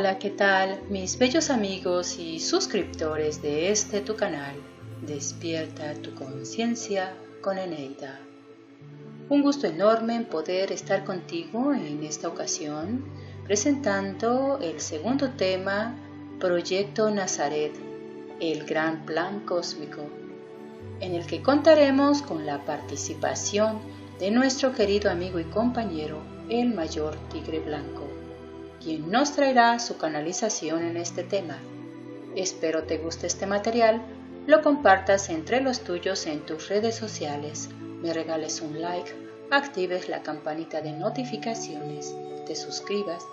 Hola, ¿qué tal? Mis bellos amigos y suscriptores de este tu canal, Despierta tu conciencia con Eneida. Un gusto enorme en poder estar contigo en esta ocasión, presentando el segundo tema, Proyecto Nazaret, el gran plan cósmico, en el que contaremos con la participación de nuestro querido amigo y compañero, el Mayor Tigre Blanco, quien nos traerá su canalización en este tema. Espero te guste este material, lo compartas entre los tuyos en tus redes sociales, me regales un like, actives la campanita de notificaciones, te suscribas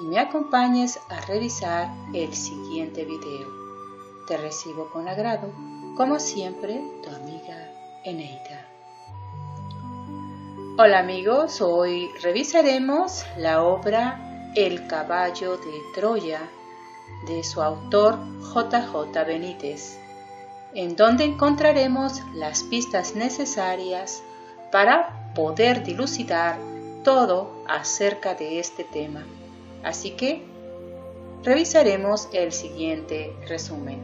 y me acompañes a revisar el siguiente video. Te recibo con agrado, como siempre, tu amiga Eneida. Hola amigos, hoy revisaremos la obra El caballo de Troya, de su autor J.J. Benítez, en donde encontraremos las pistas necesarias para poder dilucidar todo acerca de este tema. Así que revisaremos el siguiente resumen.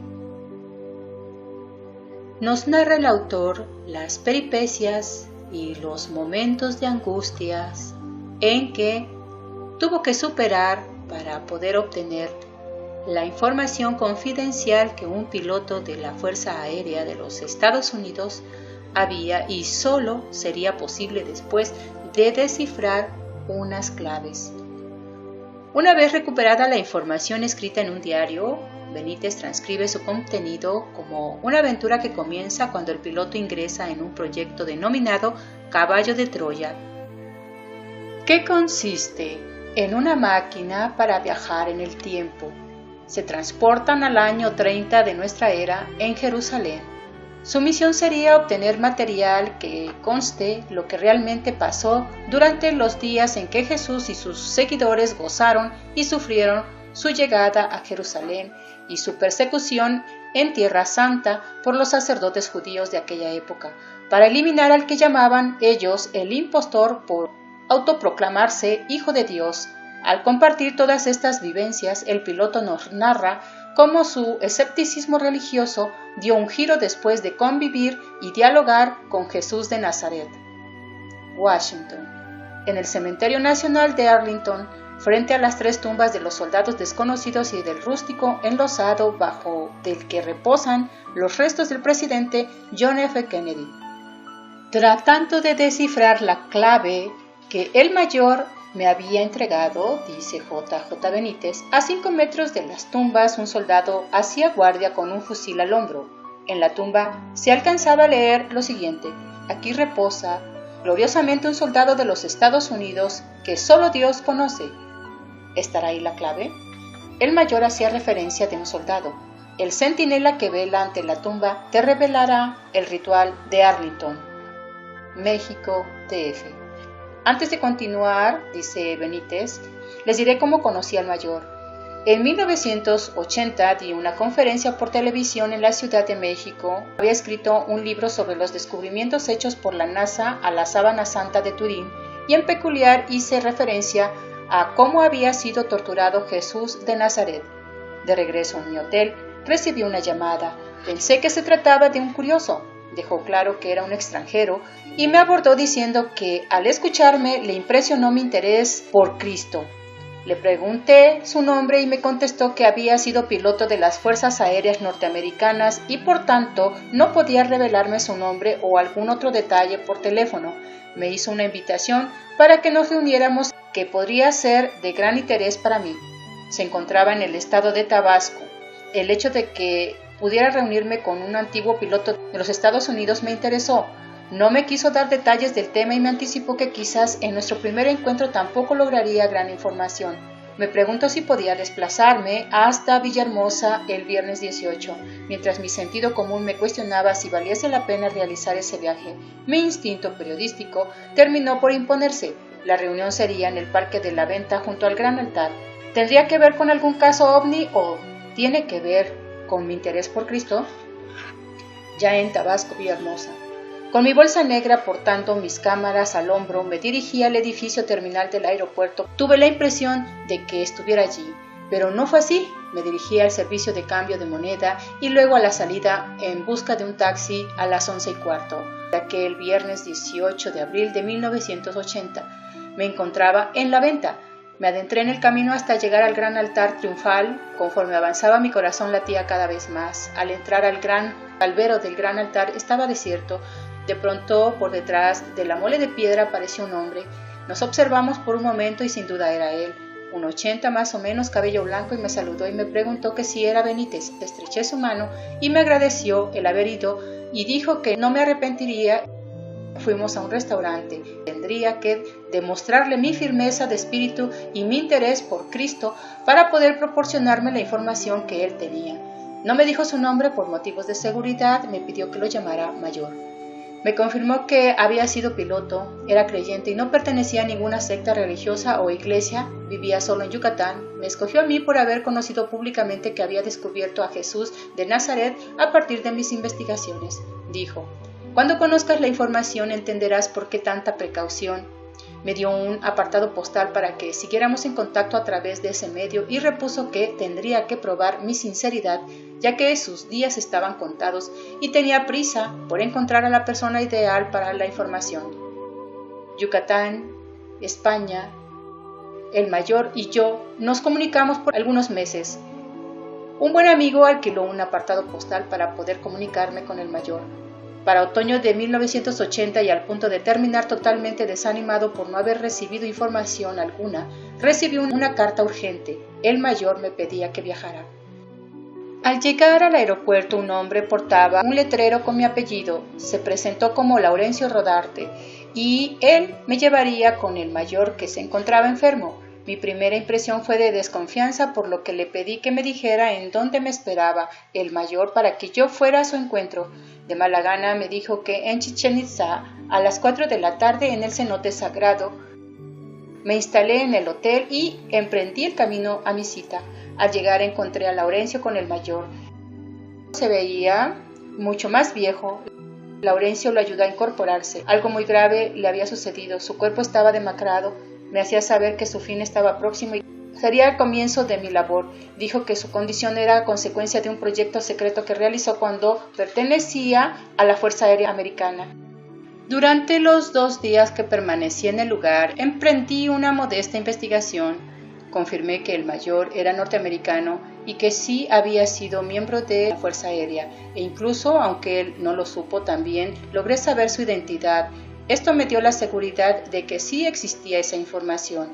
Nos narra el autor las peripecias y los momentos de angustias en que tuvo que superar para poder obtener la información confidencial que un piloto de la Fuerza Aérea de los Estados Unidos había y solo sería posible después de descifrar unas claves. Una vez recuperada la información escrita en un diario, Benítez transcribe su contenido como una aventura que comienza cuando el piloto ingresa en un proyecto denominado Caballo de Troya, que consiste en una máquina para viajar en el tiempo. Se transportan al año 30 de nuestra era en Jerusalén. Su misión sería obtener material que conste lo que realmente pasó durante los días en que Jesús y sus seguidores gozaron y sufrieron su llegada a Jerusalén y su persecución en Tierra Santa por los sacerdotes judíos de aquella época, para eliminar al que llamaban ellos el impostor por autoproclamarse hijo de Dios. Al compartir todas estas vivencias, el piloto nos narra cómo su escepticismo religioso dio un giro después de convivir y dialogar con Jesús de Nazaret. Washington. En el Cementerio Nacional de Arlington, frente a las 3 tumbas de los soldados desconocidos y del rústico enlosado bajo del que reposan los restos del presidente John F. Kennedy. Tratando de descifrar la clave que el mayor me había entregado, dice J.J. Benítez, a 5 metros de las tumbas un soldado hacía guardia con un fusil al hombro. En la tumba se alcanzaba a leer lo siguiente: aquí reposa gloriosamente un soldado de los Estados Unidos que solo Dios conoce. ¿Estará ahí la clave? El mayor hacía referencia de un soldado. El centinela que vela ante la tumba te revelará el ritual de Arlington, México, DF. Antes de continuar, dice Benítez, les diré cómo conocí al mayor. En 1980 di una conferencia por televisión en la Ciudad de México. Había escrito un libro sobre los descubrimientos hechos por la NASA a la Sábana Santa de Turín y en peculiar hice referencia a cómo había sido torturado Jesús de Nazaret. De regreso en mi hotel, recibí una llamada. Pensé que se trataba de un curioso. Dejó claro que era un extranjero y me abordó diciendo que al escucharme le impresionó mi interés por Cristo. Le pregunté su nombre y me contestó que había sido piloto de las Fuerzas Aéreas Norteamericanas y por tanto no podía revelarme su nombre o algún otro detalle por teléfono. Me hizo una invitación para que nos reuniéramos que podría ser de gran interés para mí. Se encontraba en el estado de Tabasco. El hecho de que pudiera reunirme con un antiguo piloto de los Estados Unidos me interesó. No me quiso dar detalles del tema y me anticipó que quizás en nuestro primer encuentro tampoco lograría gran información. Me preguntó si podía desplazarme hasta Villahermosa el viernes 18. Mientras mi sentido común me cuestionaba si valiese la pena realizar ese viaje, mi instinto periodístico terminó por imponerse. La reunión sería en el Parque de la Venta junto al Gran Altar. ¿Tendría que ver con algún caso ovni o tiene que ver con mi interés por Cristo? Ya en Tabasco, Villahermosa. Con mi bolsa negra portando mis cámaras al hombro, me dirigí al edificio terminal del aeropuerto. Tuve la impresión de que estuviera allí. Pero no fue así. Me dirigí al servicio de cambio de moneda y luego a la salida en busca de un taxi a las 11:15. Aquel viernes 18 de abril de 1980 me encontraba en la venta. Me adentré en el camino hasta llegar al gran altar triunfal. Conforme avanzaba, mi corazón latía cada vez más. Al entrar al gran albero del gran altar estaba desierto. De pronto, por detrás de la mole de piedra apareció un hombre. Nos observamos por un momento y sin duda era él. 1,80 más o menos, cabello blanco, y me saludó y me preguntó que si era Benítez. Estreché su mano y me agradeció el haber ido y dijo que no me arrepentiría. Fuimos a un restaurante. Tendría que demostrarle mi firmeza de espíritu y mi interés por Cristo para poder proporcionarme la información que él tenía. No me dijo su nombre por motivos de seguridad, me pidió que lo llamara Mayor. Me confirmó que había sido piloto, era creyente y no pertenecía a ninguna secta religiosa o iglesia, vivía solo en Yucatán. Me escogió a mí por haber conocido públicamente que había descubierto a Jesús de Nazaret a partir de mis investigaciones. Dijo: cuando conozcas la información entenderás por qué tanta precaución. Me dio un apartado postal para que siguiéramos en contacto a través de ese medio y repuso que tendría que probar mi sinceridad, ya que sus días estaban contados y tenía prisa por encontrar a la persona ideal para la información. Yucatán, España, el Mayor y yo nos comunicamos por algunos meses. Un buen amigo alquiló un apartado postal para poder comunicarme con el Mayor. Para otoño de 1980, y al punto de terminar totalmente desanimado por no haber recibido información alguna, recibí una carta urgente. El Mayor me pedía que viajara. Al llegar al aeropuerto, un hombre portaba un letrero con mi apellido. Se presentó como Laurencio Rodarte y él me llevaría con el Mayor, que se encontraba enfermo. Mi primera impresión fue de desconfianza, por lo que le pedí que me dijera en dónde me esperaba el Mayor para que yo fuera a su encuentro. De mala gana me dijo que en Chichén Itzá, a las 4 de la tarde en el cenote sagrado. Me instalé en el hotel y emprendí el camino a mi cita. Al llegar encontré a Laurencio con el Mayor. Se veía mucho más viejo. Laurencio lo ayudó a incorporarse. Algo muy grave le había sucedido. Su cuerpo estaba demacrado. Me hacía saber que su fin estaba próximo y sería el comienzo de mi labor. Dijo que su condición era consecuencia de un proyecto secreto que realizó cuando pertenecía a la Fuerza Aérea Americana. Durante los 2 días que permanecí en el lugar, emprendí una modesta investigación. Confirmé que el Mayor era norteamericano y que sí había sido miembro de la Fuerza Aérea, e incluso, aunque él no lo supo, también logré saber su identidad. Esto me dio la seguridad de que sí existía esa información.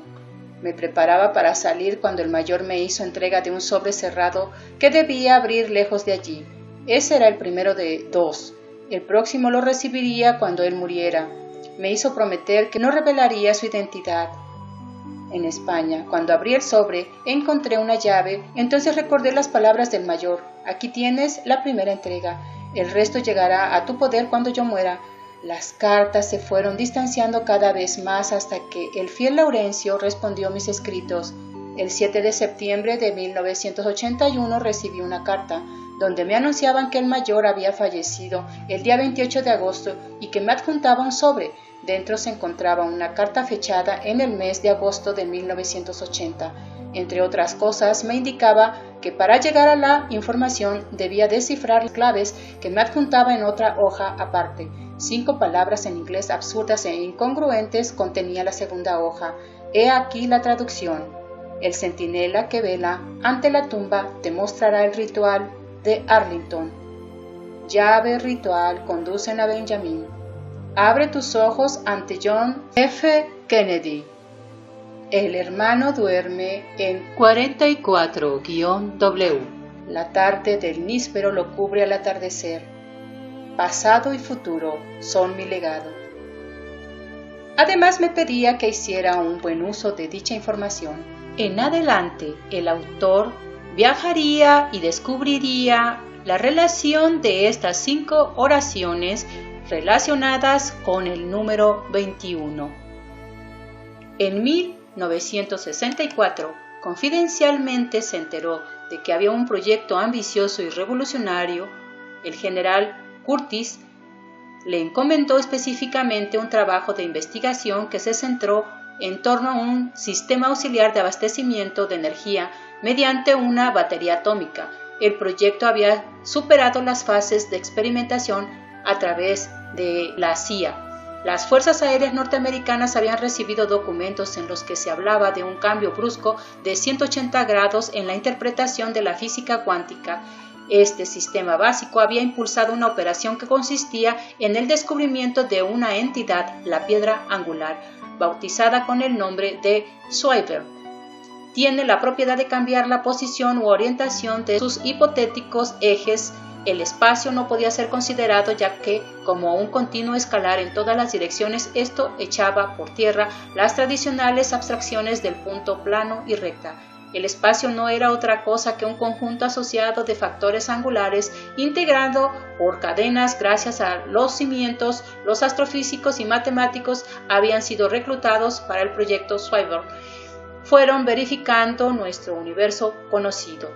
Me preparaba para salir cuando el Mayor me hizo entrega de un sobre cerrado que debía abrir lejos de allí. Ese era el primero de 2. El próximo lo recibiría cuando él muriera. Me hizo prometer que no revelaría su identidad. En España, cuando abrí el sobre, encontré una llave. Entonces recordé las palabras del Mayor: aquí tienes la primera entrega. El resto llegará a tu poder cuando yo muera. Las cartas se fueron distanciando cada vez más hasta que el fiel Laurencio respondió mis escritos. El 7 de septiembre de 1981 recibí una carta donde me anunciaban que el Mayor había fallecido el día 28 de agosto y que me adjuntaba un sobre. Dentro se encontraba una carta fechada en el mes de agosto de 1980. Entre otras cosas, me indicaba que para llegar a la información debía descifrar claves que me adjuntaba en otra hoja aparte. 5 palabras en inglés absurdas e incongruentes contenía la segunda hoja. He aquí la traducción: el centinela que vela ante la tumba te mostrará el ritual de Arlington. Llave ritual conducen a Benjamin. Abre tus ojos ante John F. Kennedy. El hermano duerme en 44-W. La tarde del níspero lo cubre al atardecer. Pasado y futuro son mi legado. Además me pedía que hiciera un buen uso de dicha información. En adelante, el autor viajaría y descubriría la relación de estas 5 oraciones relacionadas con el número 21. En 1964, confidencialmente se enteró de que había un proyecto ambicioso y revolucionario. El general Curtis le encomendó específicamente un trabajo de investigación que se centró en torno a un sistema auxiliar de abastecimiento de energía mediante una batería atómica. El proyecto había superado las fases de experimentación a través de la CIA. Las Fuerzas Aéreas norteamericanas habían recibido documentos en los que se hablaba de un cambio brusco de 180 grados en la interpretación de la física cuántica. Este sistema básico había impulsado una operación que consistía en el descubrimiento de una entidad, la piedra angular, bautizada con el nombre de Schwaber. Tiene la propiedad de cambiar la posición u orientación de sus hipotéticos ejes. El espacio no podía ser considerado ya que, como un continuo escalar en todas las direcciones, esto echaba por tierra las tradicionales abstracciones del punto plano y recta. El espacio no era otra cosa que un conjunto asociado de factores angulares integrado por cadenas. Gracias a los cimientos, los astrofísicos y matemáticos habían sido reclutados para el proyecto Schwaber. Fueron verificando nuestro universo conocido.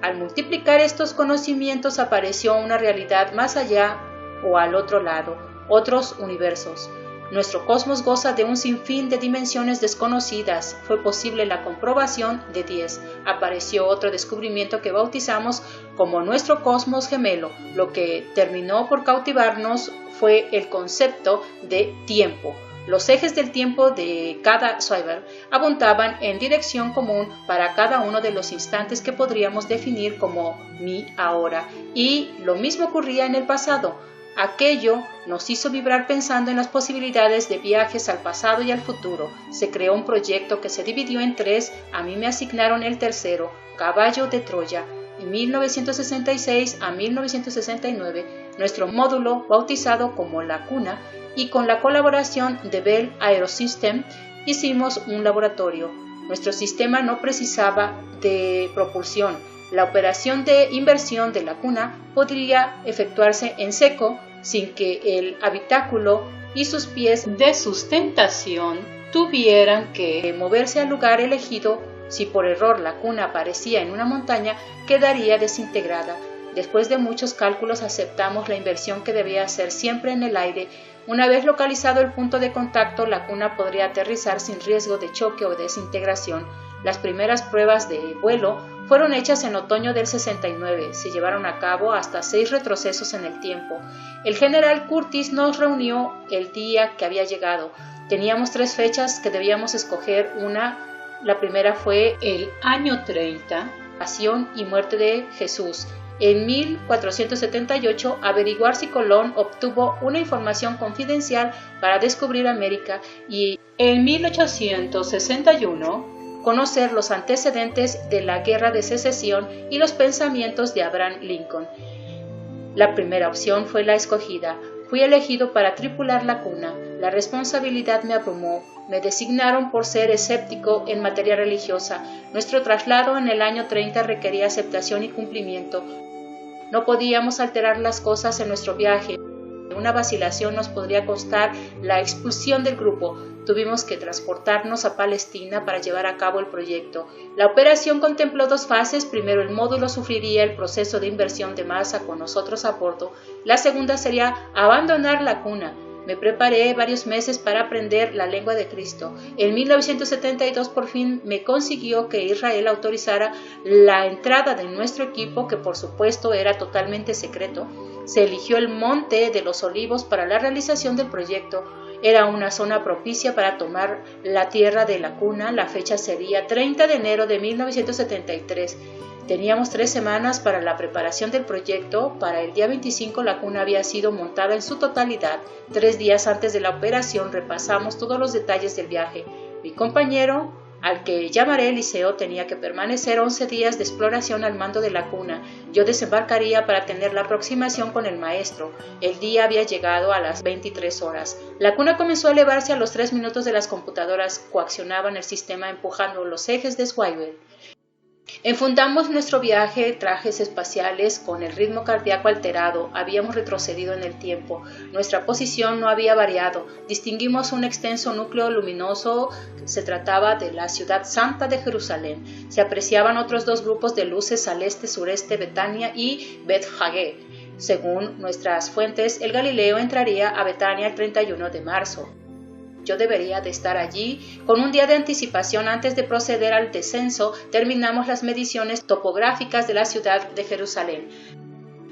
Al multiplicar estos conocimientos apareció una realidad más allá o al otro lado, otros universos. Nuestro cosmos goza de un sinfín de dimensiones desconocidas. Fue posible la comprobación de 10. Apareció otro descubrimiento que bautizamos como nuestro cosmos gemelo. Lo que terminó por cautivarnos fue el concepto de tiempo. Los ejes del tiempo de cada Schwaber apuntaban en dirección común para cada uno de los instantes que podríamos definir como mi ahora. Y lo mismo ocurría en el pasado. Aquello nos hizo vibrar pensando en las posibilidades de viajes al pasado y al futuro. Se creó un proyecto que se dividió en 3. A mí me asignaron el tercero, Caballo de Troya. En 1966 a 1969, nuestro módulo, bautizado como La Cuna, y con la colaboración de Bell Aerosystem, hicimos un laboratorio. Nuestro sistema no precisaba de propulsión. La operación de inversión de la cuna podría efectuarse en seco sin que el habitáculo y sus pies de sustentación tuvieran que moverse al lugar elegido. Si por error la cuna aparecía en una montaña, quedaría desintegrada. Después de muchos cálculos aceptamos la inversión que debía hacer siempre en el aire. Una vez localizado el punto de contacto, la cuna podría aterrizar sin riesgo de choque o desintegración. Las primeras pruebas de vuelo fueron hechas en otoño del 69. Se llevaron a cabo hasta 6 retrocesos en el tiempo. El general Curtis nos reunió el día que había llegado. Teníamos 3 fechas que debíamos escoger. La primera fue el año 30, pasión y muerte de Jesús. En 1478, averiguar si Colón obtuvo una información confidencial para descubrir América, y en 1861, conocer los antecedentes de la Guerra de Secesión y los pensamientos de Abraham Lincoln. La primera opción fue la escogida. Fui elegido para tripular la cuna. La responsabilidad me abrumó. Me designaron por ser escéptico en materia religiosa. Nuestro traslado en el año 30 requería aceptación y cumplimiento. No podíamos alterar las cosas en nuestro viaje. Una vacilación nos podría costar la expulsión del grupo. Tuvimos que transportarnos a Palestina para llevar a cabo el proyecto. La operación contempló 2 fases. Primero, el módulo sufriría el proceso de inversión de masa con nosotros a bordo. La segunda sería abandonar la cuna. Me preparé varios meses para aprender la lengua de Cristo. En 1972 por fin me consiguió que Israel autorizara la entrada de nuestro equipo, que por supuesto era totalmente secreto. Se eligió el Monte de los Olivos para la realización del proyecto. Era una zona propicia para tomar la tierra de la cuna. La fecha sería 30 de enero de 1973. Teníamos 3 semanas para la preparación del proyecto. Para el día 25 la cuna había sido montada en su totalidad. 3 días antes de la operación repasamos todos los detalles del viaje. Mi compañero, al que llamaré Eliseo, tenía que permanecer 11 días de exploración al mando de la cuna. Yo desembarcaría para tener la aproximación con el maestro. El día había llegado a las 23 horas. La cuna comenzó a elevarse a los 3 minutos de las computadoras. Coaccionaban el sistema empujando los ejes de Schwaber. Enfundamos nuestro viaje, trajes espaciales, con el ritmo cardíaco alterado. Habíamos retrocedido en el tiempo. Nuestra posición no había variado. Distinguimos un extenso núcleo luminoso. Se trataba de la ciudad santa de Jerusalén. Se apreciaban otros 2 grupos de luces al este-sureste, Betania y Beth-Hagé. Según nuestras fuentes, el Galileo entraría a Betania el 31 de marzo. yo debería de estar allí. Con un día de anticipación antes de proceder al descenso, terminamos las mediciones topográficas de la ciudad de Jerusalén.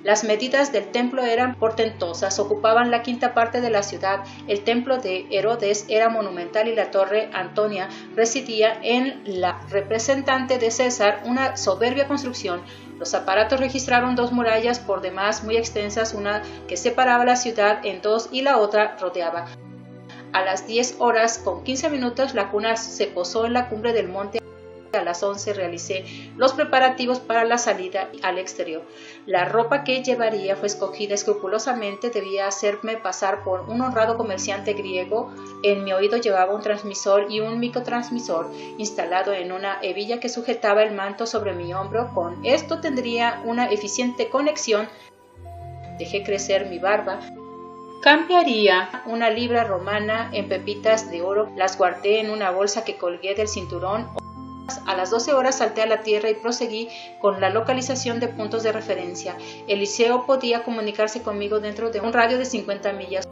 Las medidas del templo eran portentosas, ocupaban la quinta parte de la ciudad. El templo de Herodes era monumental y la torre Antonia residía en la representante de César, una soberbia construcción. Los aparatos registraron 2 murallas por demás muy extensas, una que separaba la ciudad en 2 y la otra rodeaba. A las 10:15 la cuna se posó en la cumbre del monte. A las 11 realicé los preparativos para la salida al exterior. La ropa que llevaría fue escogida escrupulosamente, debía hacerme pasar por un honrado comerciante griego. En mi oído llevaba un transmisor y un microtransmisor instalado en una hebilla que sujetaba el manto sobre mi hombro. Con esto tendría una eficiente conexión. Dejé crecer mi barba. Cambiaría una libra romana en pepitas de oro, las guardé en una bolsa que colgué del cinturón. A las 12 horas salté a la tierra y proseguí con la localización de puntos de referencia. Eliseo podía comunicarse conmigo dentro de un radio de 50 millas.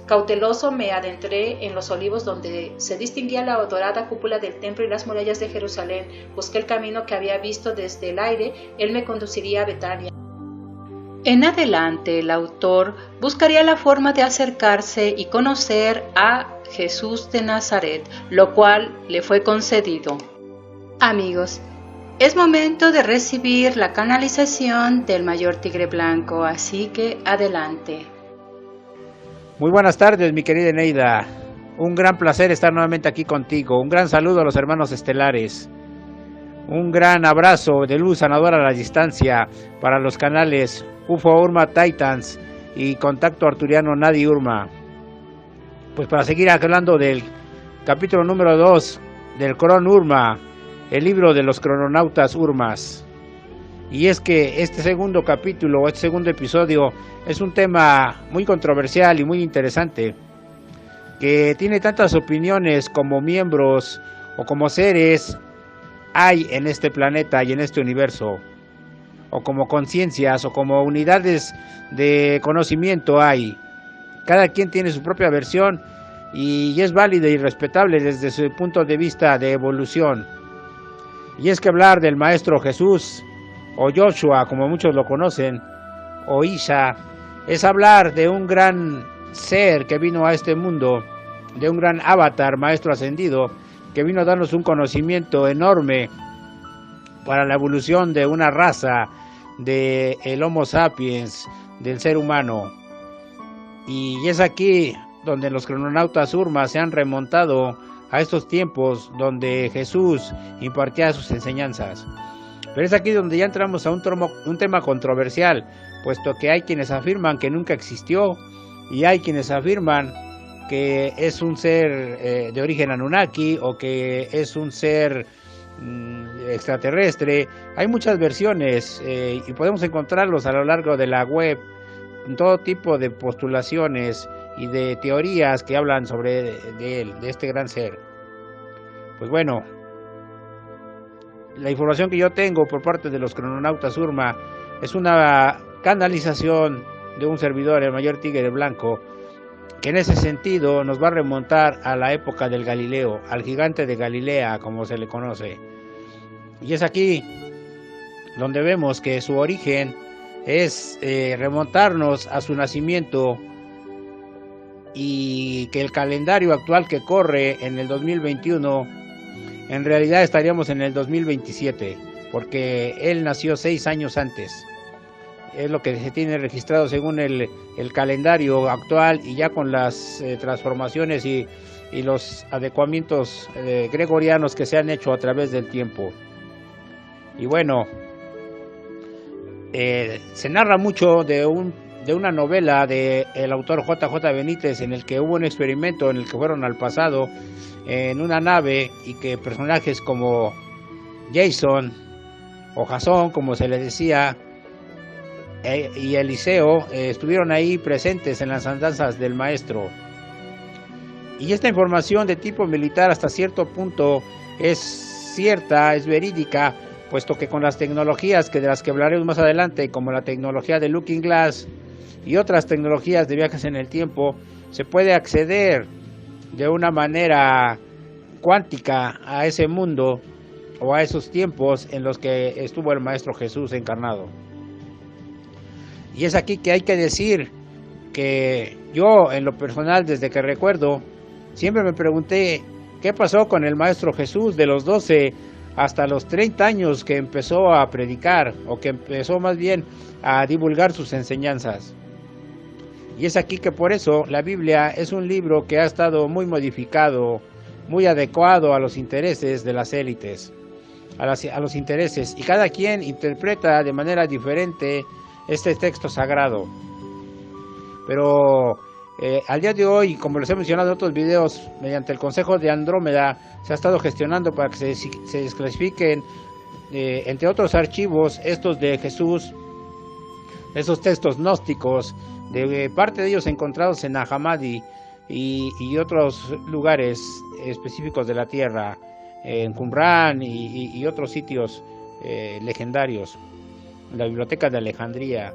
Cauteloso me adentré en los olivos donde se distinguía la dorada cúpula del templo y las murallas de Jerusalén. Busqué el camino que había visto desde el aire, él me conduciría a Betania. En adelante, el autor buscaría la forma de acercarse y conocer a Jesús de Nazaret, lo cual le fue concedido. Amigos, es momento de recibir la canalización del Mayor Tigre Blanco, así que adelante. Muy buenas tardes, mi querida Eneida. Un gran placer estar nuevamente aquí contigo. Un gran saludo a los hermanos estelares. Un gran abrazo de luz sanadora a la distancia para los canales UFO Urma Titans y Contacto Arturiano Nadi Urma. Pues para seguir hablando del capítulo número 2 del Cron Urma, el libro de los crononautas Urmas. Y es que este segundo capítulo, este segundo episodio, es un tema muy controversial y muy interesante, que tiene tantas opiniones como miembros o como seres hay en este planeta y en este universo, o como conciencias o como unidades de conocimiento hay. Cada quien tiene su propia versión y es válida y respetable desde su punto de vista de evolución. Y es que hablar del Maestro Jesús, o Joshua como muchos lo conocen, o Isha, es hablar de un gran ser que vino a este mundo, de un gran avatar, maestro ascendido, que vino a darnos un conocimiento enorme para la evolución de una raza, de el Homo sapiens, del ser humano. Y es aquí donde los crononautas Urma se han remontado a estos tiempos donde Jesús impartía sus enseñanzas. Pero es aquí donde ya entramos a un tema controversial, puesto que hay quienes afirman que nunca existió y hay quienes afirman que es un ser de origen Anunnaki o que es un ser extraterrestre. Hay muchas versiones y podemos encontrarlos a lo largo de la web, todo tipo de postulaciones y de teorías que hablan sobre de este gran ser. Pues bueno, la información que yo tengo por parte de los crononautas Urma es una canalización de un servidor, el Mayor Tigre Blanco, que en ese sentido nos va a remontar a la época del Galileo, al gigante de Galilea, como se le conoce. Y es aquí donde vemos que su origen es remontarnos a su nacimiento, y que el calendario actual que corre en el 2021, en realidad estaríamos en el 2027, porque él nació 6 años antes. Es lo que se tiene registrado según el calendario actual, y ya con las transformaciones y los adecuamientos gregorianos que se han hecho a través del tiempo. Y bueno, se narra mucho de una novela del autor J.J. Benítez, en el que hubo un experimento en el que fueron al pasado en una nave, y que personajes como Jason o Jasón, como se le decía, y Eliseo estuvieron ahí presentes en las andanzas del maestro. Y esta información de tipo militar hasta cierto punto es cierta, es verídica, puesto que con las tecnologías de las que hablaremos más adelante, como la tecnología de Looking Glass y otras tecnologías de viajes en el tiempo, se puede acceder de una manera cuántica a ese mundo o a esos tiempos en los que estuvo el Maestro Jesús encarnado. Y es aquí que hay que decir que yo, en lo personal, desde que recuerdo, siempre me pregunté qué pasó con el Maestro Jesús de los 12 hasta los 30 años que empezó a predicar, o que empezó más bien a divulgar sus enseñanzas. Y es aquí que por eso la Biblia es un libro que ha estado muy modificado, muy adecuado a los intereses de las élites, a los intereses, y cada quien interpreta de manera diferente este texto sagrado. Pero al día de hoy, como les he mencionado en otros videos, mediante el Consejo de Andrómeda se ha estado gestionando para que se desclasifiquen, entre otros archivos, estos de Jesús, esos textos gnósticos, de parte de ellos encontrados en Ahamadi y otros lugares específicos de la tierra, en Qumran y otros sitios legendarios, la Biblioteca de Alejandría.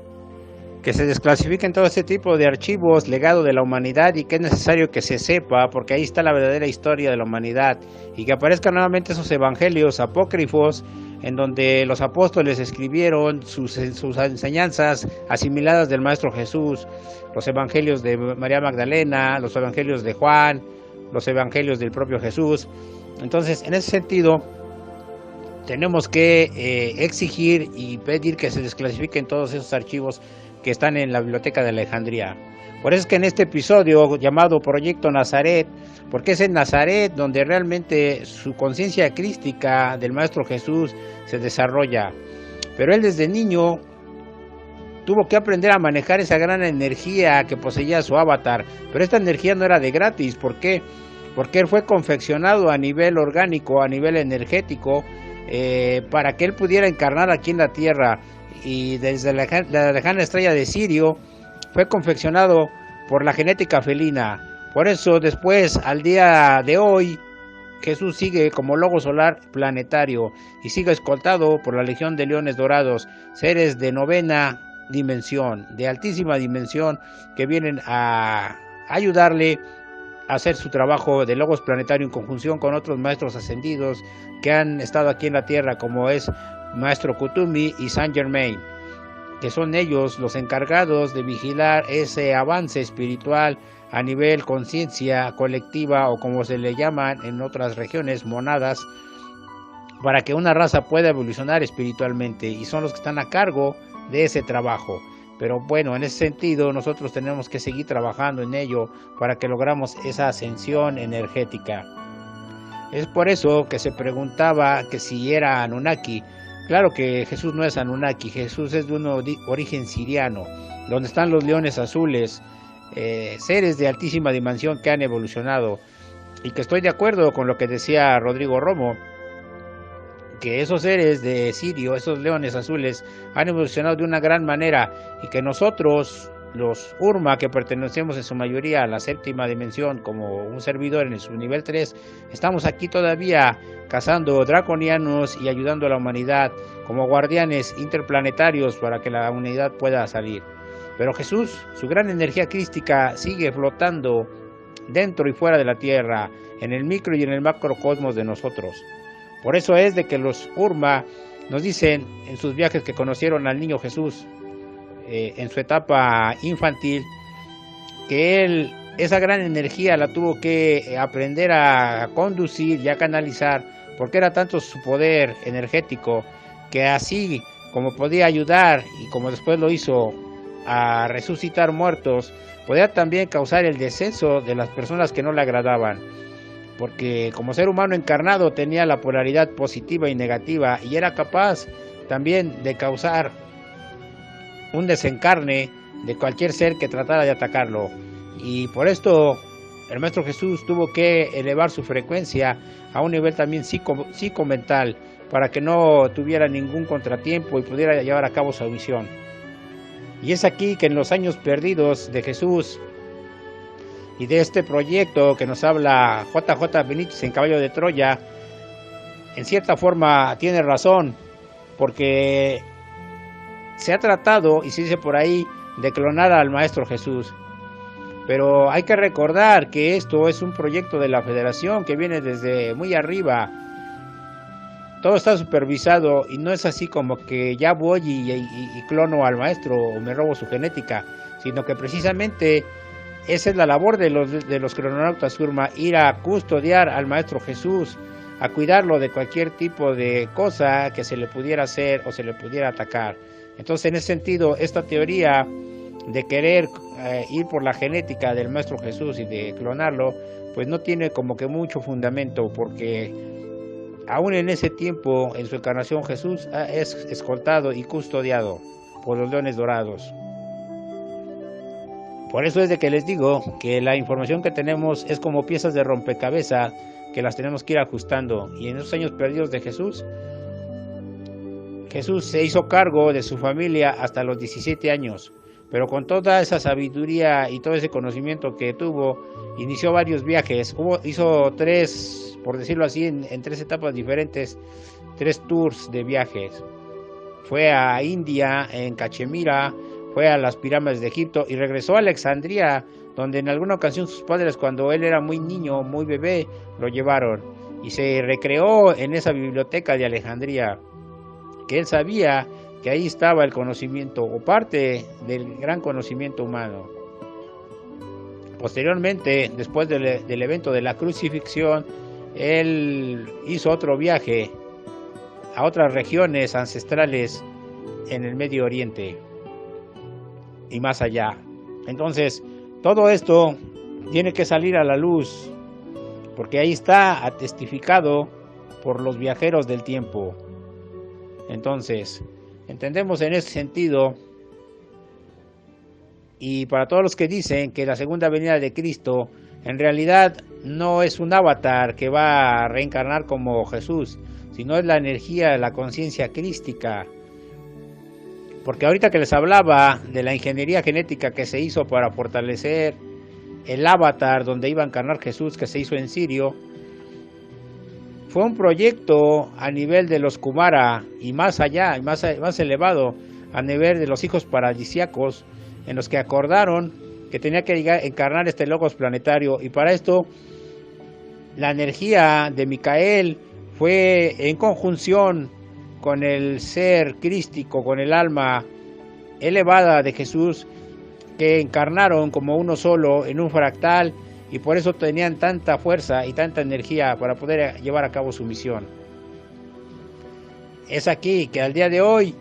Que se desclasifiquen todo este tipo de archivos, legado de la humanidad, y que es necesario que se sepa, porque ahí está la verdadera historia de la humanidad, y que aparezcan nuevamente esos evangelios apócrifos en donde los apóstoles escribieron sus enseñanzas asimiladas del Maestro Jesús, los evangelios de María Magdalena, los evangelios de Juan, los evangelios del propio Jesús. Entonces, en ese sentido, tenemos que exigir y pedir que se desclasifiquen todos esos archivos que están en la Biblioteca de Alejandría. Por eso es que en este episodio llamado Proyecto Nazaret, porque es en Nazaret donde realmente su conciencia crística del Maestro Jesús se desarrolla. Pero él desde niño tuvo que aprender a manejar esa gran energía que poseía su avatar. Pero esta energía no era de gratis. ¿Por qué? Porque él fue confeccionado a nivel orgánico, a nivel energético, para que él pudiera encarnar aquí en la tierra. Y desde la lejana estrella de Sirio fue confeccionado por la genética felina. Por eso después, al día de hoy, Jesús sigue como logo solar planetario y sigue escoltado por la Legión de Leones Dorados, seres de novena dimensión, de altísima dimensión, que vienen a ayudarle a hacer su trabajo de logos planetario en conjunción con otros maestros ascendidos que han estado aquí en la tierra, como es Maestro Kutumi y Saint Germain, que son ellos los encargados de vigilar ese avance espiritual a nivel conciencia colectiva, o como se le llaman en otras regiones, monadas, para que una raza pueda evolucionar espiritualmente, y son los que están a cargo de ese trabajo. Pero bueno, en ese sentido nosotros tenemos que seguir trabajando en ello para que logramos esa ascensión energética. Es por eso que se preguntaba que si era Anunnaki. Claro que Jesús no es Anunnaki, Jesús es de un origen siriano, donde están los leones azules, seres de altísima dimensión que han evolucionado, y que estoy de acuerdo con lo que decía Rodrigo Romo, que esos seres de Sirio, esos leones azules, han evolucionado de una gran manera, y que nosotros, los Urma, que pertenecemos en su mayoría a la séptima dimensión, como un servidor en su nivel 3, estamos aquí todavía cazando draconianos y ayudando a la humanidad como guardianes interplanetarios para que la humanidad pueda salir. Pero Jesús, su gran energía crística, sigue flotando dentro y fuera de la Tierra, en el micro y en el macrocosmos de nosotros. Por eso es de que los Urma nos dicen en sus viajes que conocieron al niño Jesús en su etapa infantil, que él esa gran energía la tuvo que aprender a conducir y a canalizar, porque era tanto su poder energético que así como podía ayudar, y como después lo hizo, a resucitar muertos, podía también causar el descenso de las personas que no le agradaban, porque como ser humano encarnado tenía la polaridad positiva y negativa, y era capaz también de causar un desencarne de cualquier ser que tratara de atacarlo. Y por esto el Maestro Jesús tuvo que elevar su frecuencia a un nivel también psicomental, para que no tuviera ningún contratiempo y pudiera llevar a cabo su misión. Y es aquí que en los años perdidos de Jesús y de este proyecto que nos habla JJ Benítez en Caballo de Troya, en cierta forma tiene razón, porque se ha tratado, y se dice por ahí, de clonar al Maestro Jesús. Pero hay que recordar que esto es un proyecto de la Federación que viene desde muy arriba. Todo está supervisado y no es así como que ya voy y clono al maestro o me robo su genética, sino que precisamente esa es la labor de los crononautas Surma, ir a custodiar al maestro Jesús, a cuidarlo de cualquier tipo de cosa que se le pudiera hacer o se le pudiera atacar. Entonces, en ese sentido, esta teoría de querer ir por la genética del maestro Jesús y de clonarlo, pues no tiene como que mucho fundamento, porque aún en ese tiempo, en su encarnación, Jesús es escoltado y custodiado por los leones dorados. Por eso es de que les digo que la información que tenemos es como piezas de rompecabezas que las tenemos que ir ajustando. Y en esos años perdidos de Jesús, Jesús se hizo cargo de su familia hasta los 17 años. Pero con toda esa sabiduría y todo ese conocimiento que tuvo, inició varios viajes. Hizo 3, por decirlo así, en 3 etapas diferentes, 3 tours de viajes. Fue a India, en Cachemira, fue a las pirámides de Egipto y regresó a Alejandría, donde en alguna ocasión sus padres, cuando él era muy niño, muy bebé, lo llevaron. Y se recreó en esa biblioteca de Alejandría, que él sabía que ahí estaba el conocimiento o parte del gran conocimiento humano. Posteriormente, después del evento de la crucifixión, él hizo otro viaje a otras regiones ancestrales en el Medio Oriente y más allá. Entonces, todo esto tiene que salir a la luz, porque ahí está atestificado por los viajeros del tiempo. Entonces, entendemos en ese sentido, y para todos los que dicen que la segunda venida de Cristo en realidad no es un avatar que va a reencarnar como Jesús, sino es la energía, la conciencia crística. Porque ahorita que les hablaba de la ingeniería genética que se hizo para fortalecer el avatar donde iba a encarnar Jesús, que se hizo en Sirio, fue un proyecto a nivel de los Kumara y más allá, más elevado, a nivel de los hijos paradisíacos, en los que acordaron que tenía que encarnar este logos planetario, y para esto la energía de Micael fue en conjunción con el ser crístico, con el alma elevada de Jesús, que encarnaron como uno solo en un fractal, y por eso tenían tanta fuerza y tanta energía para poder llevar a cabo su misión. Es aquí que al día de hoy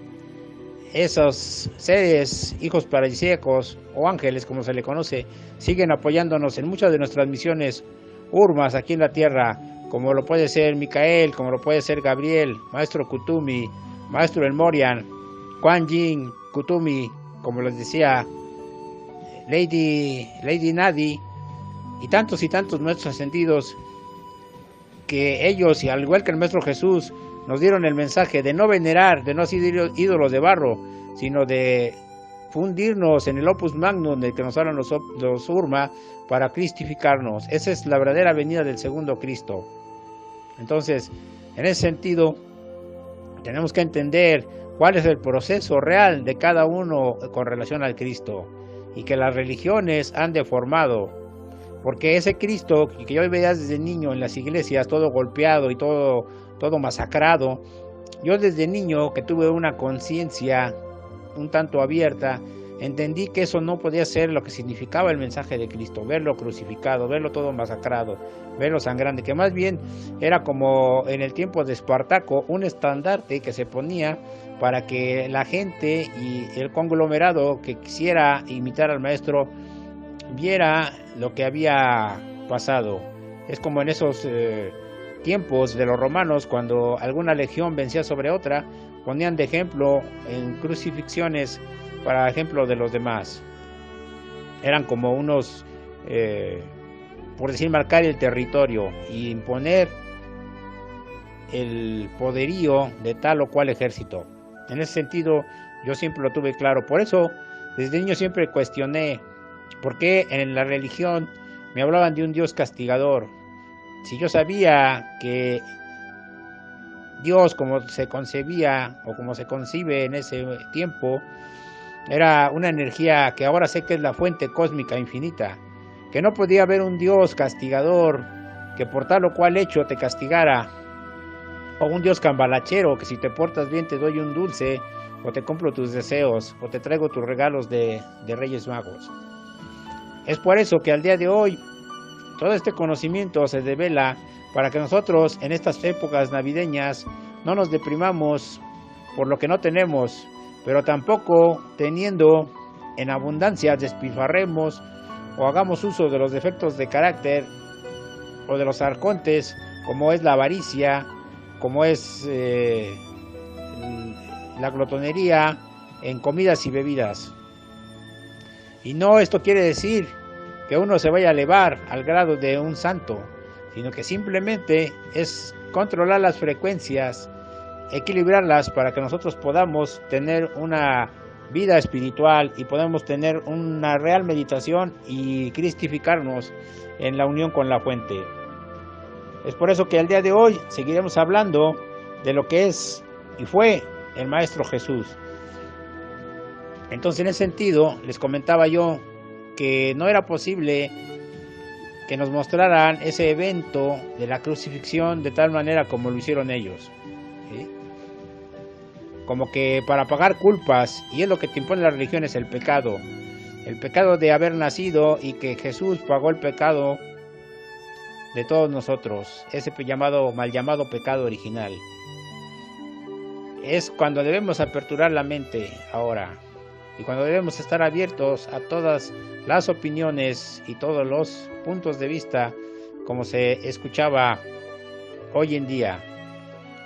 esos seres, hijos paradisíacos o ángeles, como se le conoce, siguen apoyándonos en muchas de nuestras misiones urmas aquí en la tierra, como lo puede ser Micael, como lo puede ser Gabriel, Maestro Kutumi, Maestro El Morian, Kuan Yin, Kutumi, como les decía, Lady Nadi, y tantos maestros ascendidos, que ellos, y al igual que el Maestro Jesús, nos dieron el mensaje de no venerar, de no ser ídolos de barro, sino de fundirnos en el Opus Magnum del que nos hablan los Urma para cristificarnos. Esa es la verdadera venida del segundo Cristo. Entonces, en ese sentido, tenemos que entender cuál es el proceso real de cada uno con relación al Cristo, y que las religiones han deformado. Porque ese Cristo que yo veía desde niño en las iglesias, todo golpeado y todo masacrado, yo desde niño, que tuve una conciencia un tanto abierta, entendí que eso no podía ser lo que significaba el mensaje de Cristo, verlo crucificado, verlo todo masacrado, verlo sangrante, que más bien era como en el tiempo de Espartaco, un estandarte que se ponía para que la gente y el conglomerado que quisiera imitar al maestro viera lo que había pasado. Es como en esos tiempos de los romanos, cuando alguna legión vencía sobre otra, ponían de ejemplo en crucifixiones para ejemplo de los demás. Eran como unos, por decir, marcar el territorio y imponer el poderío de tal o cual ejército. En ese sentido, yo siempre lo tuve claro. Por eso, desde niño siempre cuestioné por qué en la religión me hablaban de un Dios castigador. Si yo sabía que Dios, como se concebía o como se concibe en ese tiempo, era una energía que ahora sé que es la fuente cósmica infinita, que no podía haber un Dios castigador que por tal o cual hecho te castigara, o un Dios cambalachero que si te portas bien te doy un dulce, o te cumplo tus deseos, o te traigo tus regalos de Reyes Magos. Es por eso que al día de hoy todo este conocimiento se devela para que nosotros en estas épocas navideñas no nos deprimamos por lo que no tenemos, pero tampoco teniendo en abundancia despilfarremos o hagamos uso de los defectos de carácter o de los arcontes, como es la avaricia, como es la glotonería en comidas y bebidas. Y no esto quiere decir que uno se vaya a elevar al grado de un santo, sino que simplemente es controlar las frecuencias, equilibrarlas para que nosotros podamos tener una vida espiritual y podamos tener una real meditación y cristificarnos en la unión con la fuente. Es por eso que al día de hoy seguiremos hablando de lo que es y fue el Maestro Jesús. Entonces, en ese sentido, les comentaba yo que no era posible que nos mostraran ese evento de la crucifixión de tal manera como lo hicieron ellos, ¿sí? Como que para pagar culpas, y es lo que te impone la religión, es el pecado de haber nacido, y que Jesús pagó el pecado de todos nosotros, ese mal llamado pecado original. Es cuando debemos aperturar la mente ahora, y cuando debemos estar abiertos a todas las opiniones y todos los puntos de vista, como se escuchaba hoy en día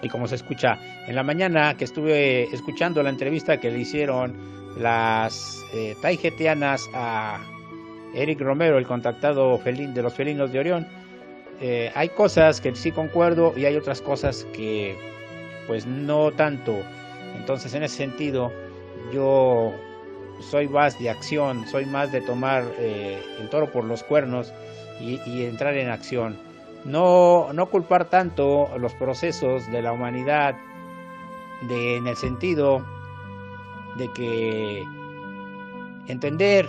y como se escucha en la mañana, que estuve escuchando la entrevista que le hicieron las taijetianas a Eric Romero, el contactado de los felinos de Orión. Hay cosas que sí concuerdo y hay otras cosas que pues no tanto. Entonces, en ese sentido, yo soy más de acción, soy más de tomar el toro por los cuernos y entrar en acción. No culpar tanto los procesos de la humanidad en el sentido de que entender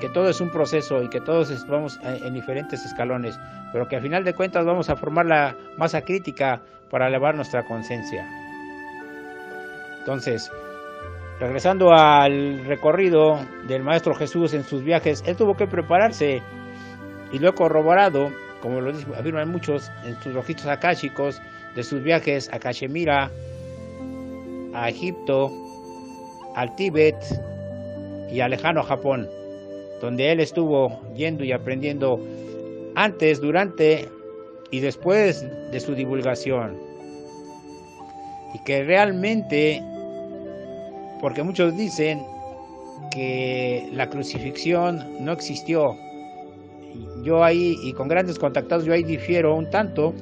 que todo es un proceso y que todos vamos en diferentes escalones, pero que al final de cuentas vamos a formar la masa crítica para elevar nuestra conciencia. Entonces, regresando al recorrido del Maestro Jesús en sus viajes, él tuvo que prepararse, y lo he corroborado, como lo afirman muchos en sus registros akáshicos, de sus viajes a Cachemira, a Egipto, al Tíbet y al lejano Japón, donde él estuvo yendo y aprendiendo antes, durante y después de su divulgación. Y que realmente, porque muchos dicen que la crucifixión no existió, yo ahí, y con grandes contactados, yo ahí difiero un tanto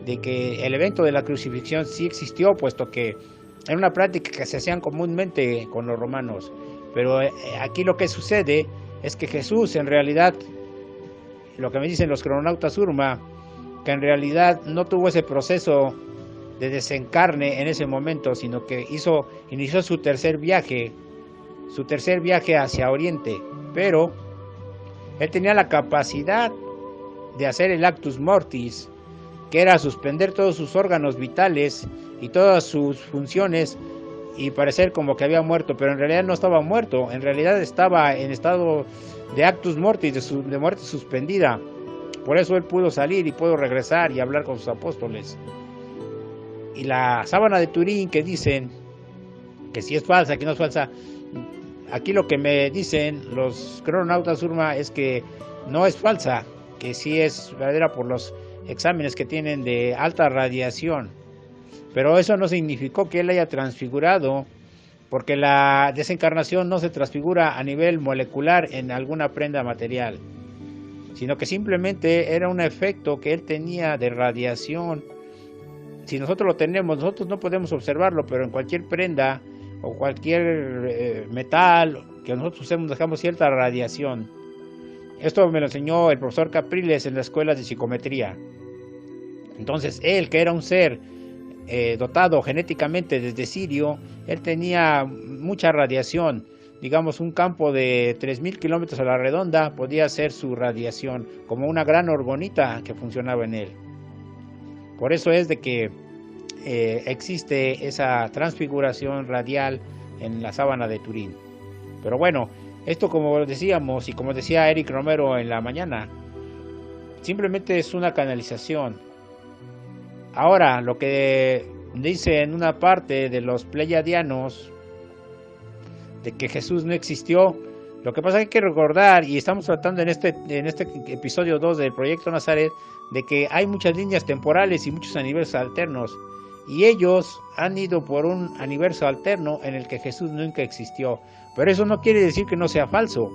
de que el evento de la crucifixión sí existió, puesto que era una práctica que se hacían comúnmente con los romanos. Pero aquí lo que sucede es que Jesús, en realidad, lo que me dicen los crononautas Urma, que en realidad no tuvo ese proceso de desencarne en ese momento, sino que inició su tercer viaje hacia Oriente, pero él tenía la capacidad de hacer el actus mortis, que era suspender todos sus órganos vitales y todas sus funciones y parecer como que había muerto, pero en realidad no estaba muerto, en realidad estaba en estado de actus mortis, de muerte suspendida. Por eso él pudo salir y pudo regresar y hablar con sus apóstoles. Y la sábana de Turín, que dicen que si es falsa, que no es falsa, aquí lo que me dicen los crononautas Urma es que no es falsa, que sí es verdadera por los exámenes que tienen de alta radiación. Pero eso no significó que él haya transfigurado, porque la desencarnación no se transfigura a nivel molecular en alguna prenda material, sino que simplemente era un efecto que él tenía de radiación. Si nosotros lo tenemos, nosotros no podemos observarlo, pero en cualquier prenda o cualquier metal que nosotros usemos dejamos cierta radiación. Esto me lo enseñó el profesor Capriles en la escuela de psicometría. Entonces él, que era un ser dotado genéticamente desde Sirio, él tenía mucha radiación, digamos, un campo de 3.000 kilómetros a la redonda, podía ser su radiación, como una gran orgonita que funcionaba en él. Por eso es de que existe esa transfiguración radial en la sábana de Turín. Pero bueno, esto, como decíamos y como decía Eric Romero en la mañana, simplemente es una canalización. Ahora, lo que dice en una parte de los pleiadianos de que Jesús no existió, lo que pasa es que hay que recordar, y estamos tratando en este episodio 2 del Proyecto Nazaret, de que hay muchas líneas temporales y muchos universos alternos, y ellos han ido por un universo alterno en el que Jesús nunca existió. Pero eso no quiere decir que no sea falso,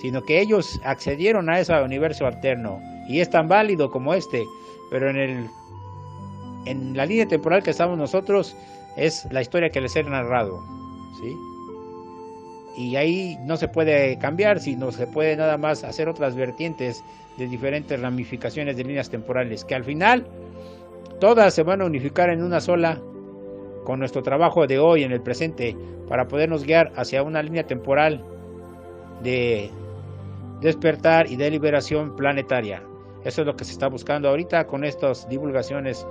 sino que ellos accedieron a ese universo alterno, y es tan válido como este, pero en la línea temporal que estamos nosotros es la historia que les he narrado, ¿sí? Y ahí no se puede cambiar, sino se puede nada más hacer otras vertientes de diferentes ramificaciones de líneas temporales, que al final todas se van a unificar en una sola con nuestro trabajo de hoy en el presente, para podernos guiar hacia una línea temporal de despertar y de liberación planetaria. Eso es lo que se está buscando ahorita con estas divulgaciones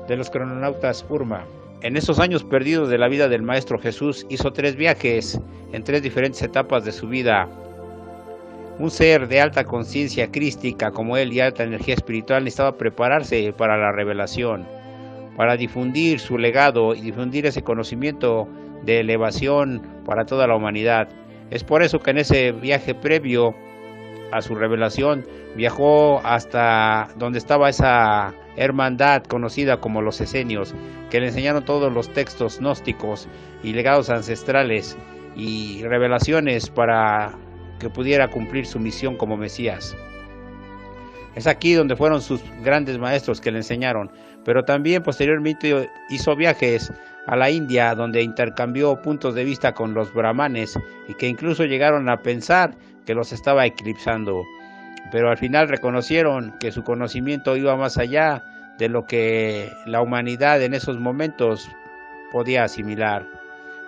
de los crononautas Urma. En esos años perdidos de la vida del Maestro Jesús, hizo 3 viajes en 3 diferentes etapas de su vida. Un ser de alta conciencia crística como él y alta energía espiritual necesitaba prepararse para la revelación, para difundir su legado y difundir ese conocimiento de elevación para toda la humanidad. Es por eso que en ese viaje previo a su revelación viajó hasta donde estaba esa hermandad conocida como los esenios, que le enseñaron todos los textos gnósticos y legados ancestrales y revelaciones para que pudiera cumplir su misión como Mesías. Es aquí donde fueron sus grandes maestros que le enseñaron, pero también posteriormente hizo viajes a la India, donde intercambió puntos de vista con los brahmanes y que incluso llegaron a pensar que los estaba eclipsando, pero al final reconocieron que su conocimiento iba más allá de lo que la humanidad en esos momentos podía asimilar.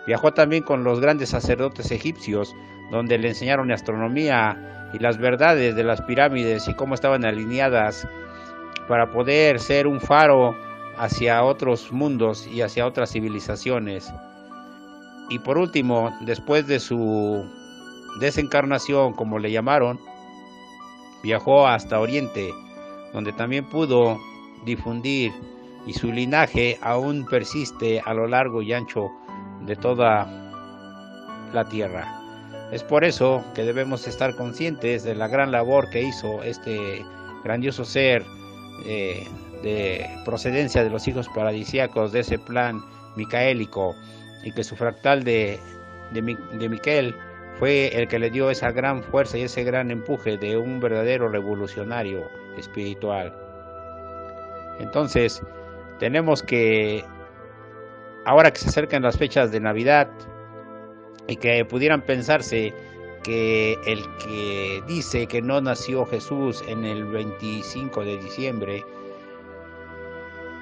Viajó también con los grandes sacerdotes egipcios, donde le enseñaron astronomía y las verdades de las pirámides y cómo estaban alineadas para poder ser un faro hacia otros mundos y hacia otras civilizaciones. Y por último, después de su desencarnación, como le llamaron, viajó hasta Oriente, donde también pudo difundir, y su linaje aún persiste a lo largo y ancho de toda la tierra. Es por eso que debemos estar conscientes de la gran labor que hizo este grandioso ser de procedencia de los hijos paradisíacos de ese plan micaélico, y que su fractal de Miquel fue el que le dio esa gran fuerza y ese gran empuje de un verdadero revolucionario espiritual. Entonces, tenemos que, ahora que se acercan las fechas de Navidad, y que pudieran pensarse que el que dice que no nació Jesús en el 25 de diciembre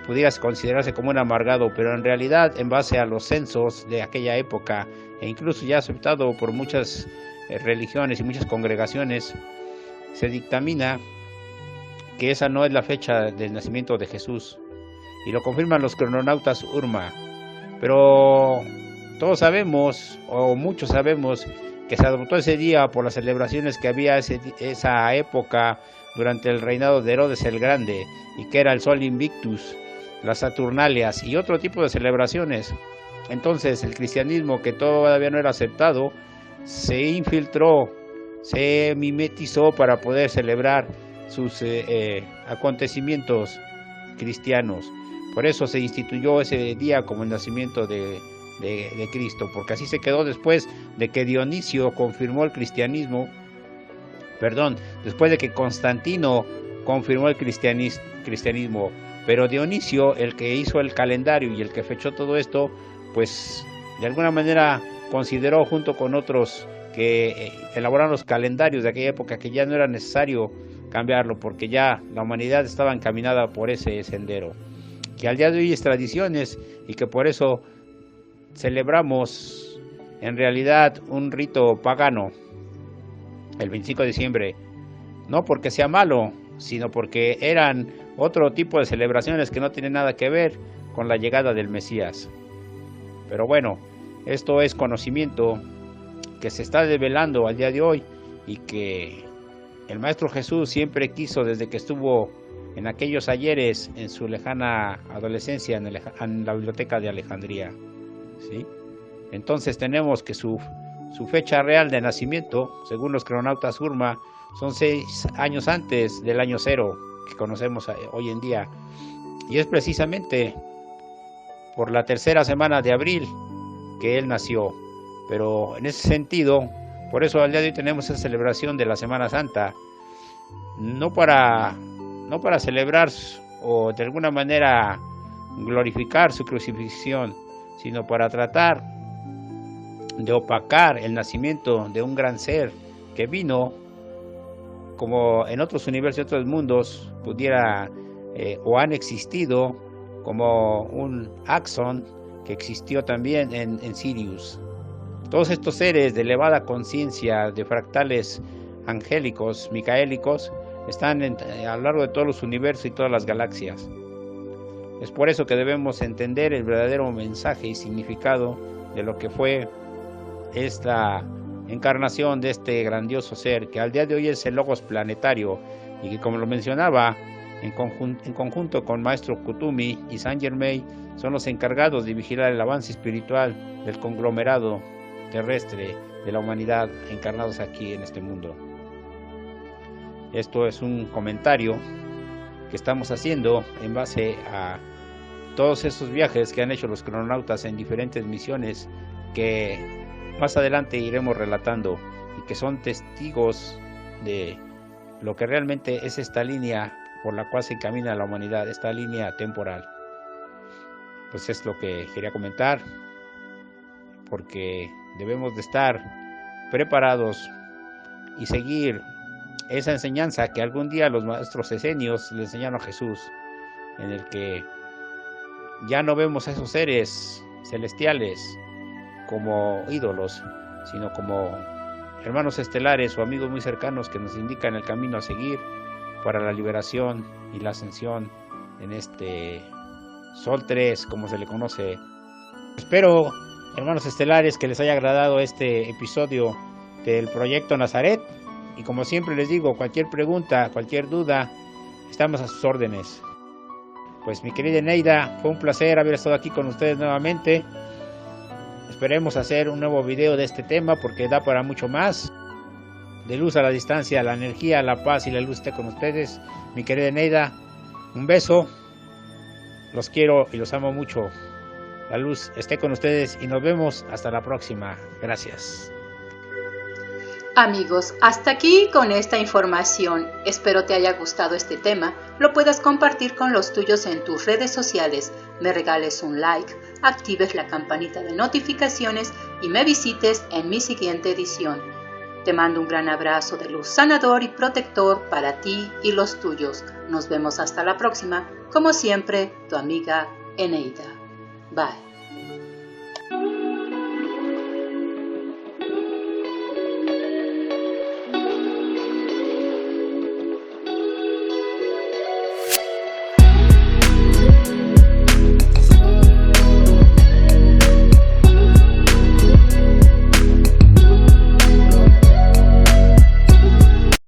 pudiera considerarse como un amargado, pero en realidad, en base a los censos de aquella época, e incluso ya aceptado por muchas religiones y muchas congregaciones, se dictamina que esa no es la fecha del nacimiento de Jesús, y lo confirman los crononautas Urma. Pero todos sabemos, o muchos sabemos, que se adoptó ese día por las celebraciones que había esa época durante el reinado de Herodes el Grande, y que era el Sol Invictus, las Saturnalias y otro tipo de celebraciones. Entonces el cristianismo, que todavía no era aceptado, se infiltró, se mimetizó para poder celebrar sus acontecimientos cristianos. Por eso se instituyó ese día como el nacimiento de Cristo, porque así se quedó después de que Dionisio confirmó el cristianismo, después de que Constantino confirmó el cristianismo, pero Dionisio, el que hizo el calendario y el que fechó todo esto, pues de alguna manera consideró, junto con otros que elaboraron los calendarios de aquella época, que ya no era necesario cambiarlo, porque ya la humanidad estaba encaminada por ese sendero, que al día de hoy es tradiciones, y que por eso celebramos en realidad un rito pagano, el 25 de diciembre, no porque sea malo, sino porque eran otro tipo de celebraciones que no tienen nada que ver con la llegada del Mesías. Pero bueno, esto es conocimiento que se está develando al día de hoy y que el Maestro Jesús siempre quiso desde que estuvo en aquellos ayeres en su lejana adolescencia en la biblioteca de Alejandría, ¿sí? Entonces tenemos que su fecha real de nacimiento, según los cronautas Urma, son 6 años antes del año 0 que conocemos hoy en día, y es precisamente por la tercera semana de abril que él nació. Pero en ese sentido, por eso al día de hoy tenemos esa celebración de la Semana Santa, no para celebrar o de alguna manera glorificar su crucifixión, sino para tratar de opacar el nacimiento de un gran ser que vino, como en otros universos y otros mundos pudiera o han existido, como un Axon que existió también en Sirius. Todos estos seres de elevada conciencia, de fractales angélicos, micaélicos, están a lo largo de todos los universos y todas las galaxias. Es por eso que debemos entender el verdadero mensaje y significado de lo que fue esta encarnación de este grandioso ser, que al día de hoy es el Logos planetario, y que, como lo mencionaba, en conjunto con Maestro Kutumi y Saint Germain, son los encargados de vigilar el avance espiritual del conglomerado terrestre de la humanidad encarnados aquí en este mundo. Esto es un comentario que estamos haciendo en base a todos esos viajes que han hecho los cronautas en diferentes misiones, que más adelante iremos relatando y que son testigos de lo que realmente es esta línea por la cual se encamina la humanidad, esta línea temporal. Pues es lo que quería comentar, porque debemos de estar preparados y seguir esa enseñanza que algún día los maestros esenios le enseñaron a Jesús, en el que ya no vemos a esos seres celestiales como ídolos, sino como hermanos estelares o amigos muy cercanos que nos indican el camino a seguir para la liberación y la ascensión en este Sol 3, como se le conoce. Espero, hermanos estelares, que les haya agradado este episodio del Proyecto Nazaret, y como siempre les digo, cualquier pregunta, cualquier duda, estamos a sus órdenes. Pues mi querida Eneida, fue un placer haber estado aquí con ustedes nuevamente. Esperemos hacer un nuevo video de este tema porque da para mucho más. De luz a la distancia, la energía, la paz y la luz esté con ustedes. Mi querida Eneida, un beso. Los quiero y los amo mucho. La luz esté con ustedes y nos vemos hasta la próxima. Gracias. Amigos, hasta aquí con esta información. Espero te haya gustado este tema, lo puedas compartir con los tuyos en tus redes sociales, me regales un like, actives la campanita de notificaciones y me visites en mi siguiente edición. Te mando un gran abrazo de luz sanador y protector para ti y los tuyos. Nos vemos hasta la próxima, como siempre, tu amiga Eneida. Bye.